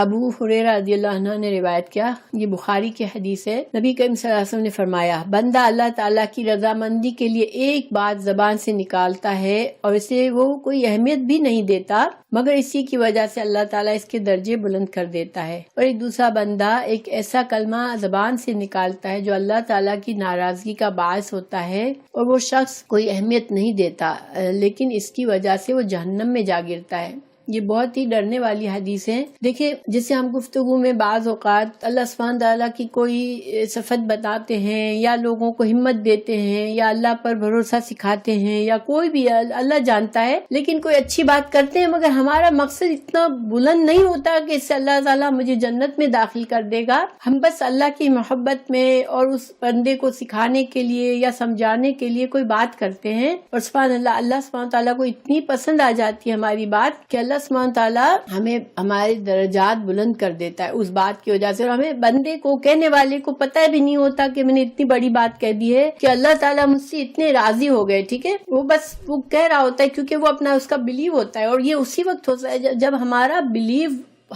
ابو ہریرہ رضی اللہ عنہ نے روایت کیا، یہ بخاری کی حدیث ہے، نبی کریم صلی اللہ علیہ وسلم نے فرمایا، بندہ اللہ تعالیٰ کی رضامندی کے لیے ایک بات زبان سے نکالتا ہے اور اسے وہ کوئی اہمیت بھی نہیں دیتا، مگر اسی کی وجہ سے اللہ تعالیٰ اس کے درجے بلند کر دیتا ہے، اور ایک دوسرا بندہ ایک ایسا کلمہ زبان سے نکالتا ہے جو اللہ تعالیٰ کی ناراضگی کا باعث ہوتا ہے، اور وہ شخص کوئی اہمیت نہیں دیتا لیکن اس کی وجہ سے وہ جہنم میں جا گرتا ہے۔ یہ بہت ہی ڈرنے والی حدیث ہے۔ دیکھیں، جسے ہم گفتگو میں بعض اوقات اللہ سبحانہ تعالیٰ کی کوئی صفت بتاتے ہیں یا لوگوں کو ہمت دیتے ہیں یا اللہ پر بھروسہ سکھاتے ہیں یا کوئی بھی، اللہ جانتا ہے، لیکن کوئی اچھی بات کرتے ہیں مگر ہمارا مقصد اتنا بلند نہیں ہوتا کہ اس سے اللہ تعالیٰ مجھے جنت میں داخل کر دے گا۔ ہم بس اللہ کی محبت میں اور اس بندے کو سکھانے کے لیے یا سمجھانے کے لیے کوئی بات کرتے ہیں، اور سبحان اللہ، اللہ سبحانہ تعالیٰ کو اتنی پسند آ جاتی ہے ہماری بات کہ اللہ سبحانہ تعالیٰ ہمیں ہمارے درجات بلند کر دیتا ہے اس بات کی وجہ سے، اور ہمیں بندے کو، کہنے والے کو پتہ بھی نہیں ہوتا کہ میں نے اتنی بڑی بات کہہ دی ہے کہ اللہ تعالیٰ مجھ سے اتنے راضی ہو گئے۔ ٹھیک ہے، وہ بس وہ کہہ رہا ہوتا ہے کیونکہ وہ اپنا اس کا بلیو ہوتا ہے، اور یہ اسی وقت ہوتا ہے جب ہمارا بلیو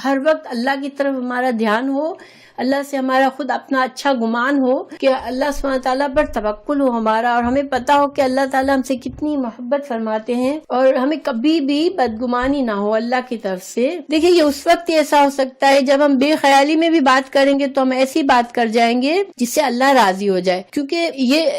ہر وقت اللہ کی طرف ہمارا دھیان ہو، اللہ سے ہمارا خود اپنا اچھا گمان ہو کہ اللہ سبحانہ تعالیٰ پر توکل ہو ہمارا، اور ہمیں پتہ ہو کہ اللہ تعالیٰ ہم سے کتنی محبت فرماتے ہیں، اور ہمیں کبھی بھی بدگمانی نہ ہو اللہ کی طرف سے۔ دیکھیں، یہ اس وقت ایسا ہو سکتا ہے جب ہم بے خیالی میں بھی بات کریں گے تو ہم ایسی بات کر جائیں گے جس سے اللہ راضی ہو جائے، کیونکہ یہ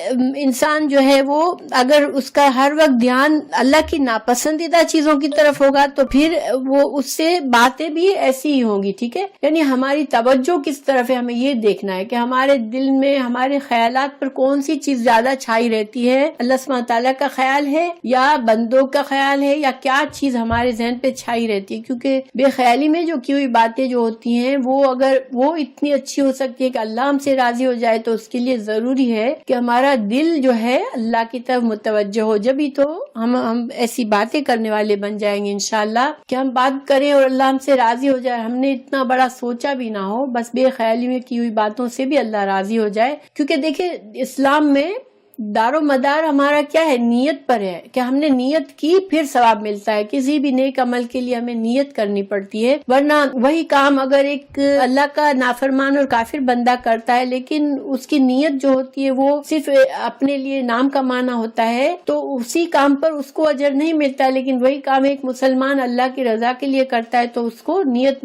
انسان جو ہے وہ اگر اس کا ہر وقت دھیان اللہ کی ناپسندیدہ چیزوں کی طرف ہوگا تو پھر وہ اس سے باتیں بھی ایسی ہی ہوں گی۔ ٹھیک ہے، یعنی ہماری توجہ کس طرف ہے، ہمیں یہ دیکھنا ہے کہ ہمارے دل میں ہمارے خیالات پر کون سی چیز زیادہ چھائی رہتی ہے، اللہ سبحانہ تعالیٰ کا خیال ہے یا بندوں کا خیال ہے، یا کیا چیز ہمارے ذہن پہ چھائی رہتی ہے، کیونکہ بے خیالی میں جو کی ہوئی باتیں جو ہوتی ہیں وہ اگر وہ اتنی اچھی ہو سکتی ہے کہ اللہ ہم سے راضی ہو جائے تو اس کے لیے ضروری ہے کہ ہمارا دل جو ہے اللہ کی طرف متوجہ ہو، جبھی تو ہم ایسی باتیں کرنے والے بن جائیں گے انشاءاللہ کہ ہم بات کریں اور اللہ ہم سے راضی ہو جائے، ہم نے اتنا بڑا سوچا بھی نہ ہو، بس بے خیالی میں کی ہوئی باتوں سے بھی اللہ راضی ہو جائے۔ کیونکہ دیکھیں، اسلام میں دار و مدار ہمارا کیا ہے، نیت پر ہے کہ ہم نے نیت کی پھر ثواب ملتا ہے، کسی بھی نیک عمل کے لیے ہمیں نیت کرنی پڑتی ہے، ورنہ وہی کام اگر ایک اللہ کا نافرمان اور کافر بندہ کرتا ہے لیکن اس کی نیت جو ہوتی ہے وہ صرف اپنے لیے نام کمانا ہوتا ہے تو اسی کام پر اس کو اجر نہیں ملتا، لیکن وہی کام ایک مسلمان اللہ کی رضا کے لیے کرتا ہے تو اس کو نیت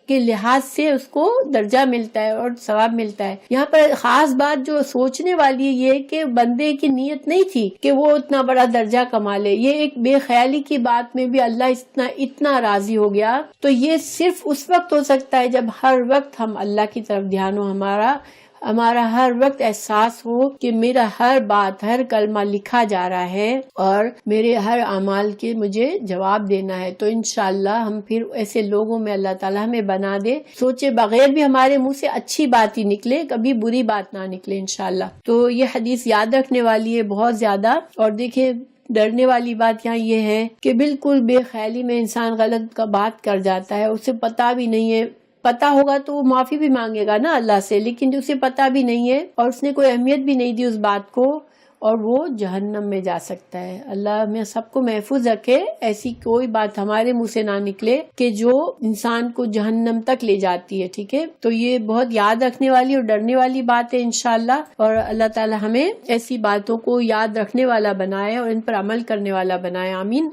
کے لحاظ سے اس کو درجہ ملتا ہے اور ثواب ملتا ہے۔ یہاں پر خاص بات جو سوچنے والی ہے یہ کہ بندے کی نیت نہیں تھی کہ وہ اتنا بڑا درجہ کما لے، یہ ایک بے خیالی کی بات میں بھی اللہ اتنا راضی ہو گیا، تو یہ صرف اس وقت ہو سکتا ہے جب ہر وقت ہم اللہ کی طرف دھیان ہو، ہمارا ہر وقت احساس ہو کہ میرا ہر بات، ہر کلمہ لکھا جا رہا ہے اور میرے ہر اعمال کے مجھے جواب دینا ہے، تو انشاءاللہ ہم پھر ایسے لوگوں میں اللہ تعالیٰ ہمیں بنا دے، سوچے بغیر بھی ہمارے منہ سے اچھی بات ہی نکلے، کبھی بری بات نہ نکلے انشاءاللہ۔ تو یہ حدیث یاد رکھنے والی ہے بہت زیادہ۔ اور دیکھیں، ڈرنے والی بات یہاں یہ ہے کہ بالکل بے خیالی میں انسان غلط کا بات کر جاتا ہے، اسے پتہ بھی نہیں ہے، پتا ہوگا تو وہ معافی بھی مانگے گا نا اللہ سے، لیکن اسے پتا بھی نہیں ہے اور اس نے کوئی اہمیت بھی نہیں دی اس بات کو، اور وہ جہنم میں جا سکتا ہے۔ اللہ ہمیں سب کو محفوظ رکھے، ایسی کوئی بات ہمارے منہ سے نہ نکلے کہ جو انسان کو جہنم تک لے جاتی ہے۔ ٹھیک ہے، تو یہ بہت یاد رکھنے والی اور ڈرنے والی بات ہے انشاءاللہ، اور اللہ تعالی ہمیں ایسی باتوں کو یاد رکھنے والا بنائے اور ان پر عمل کرنے والا بنائے، آمین۔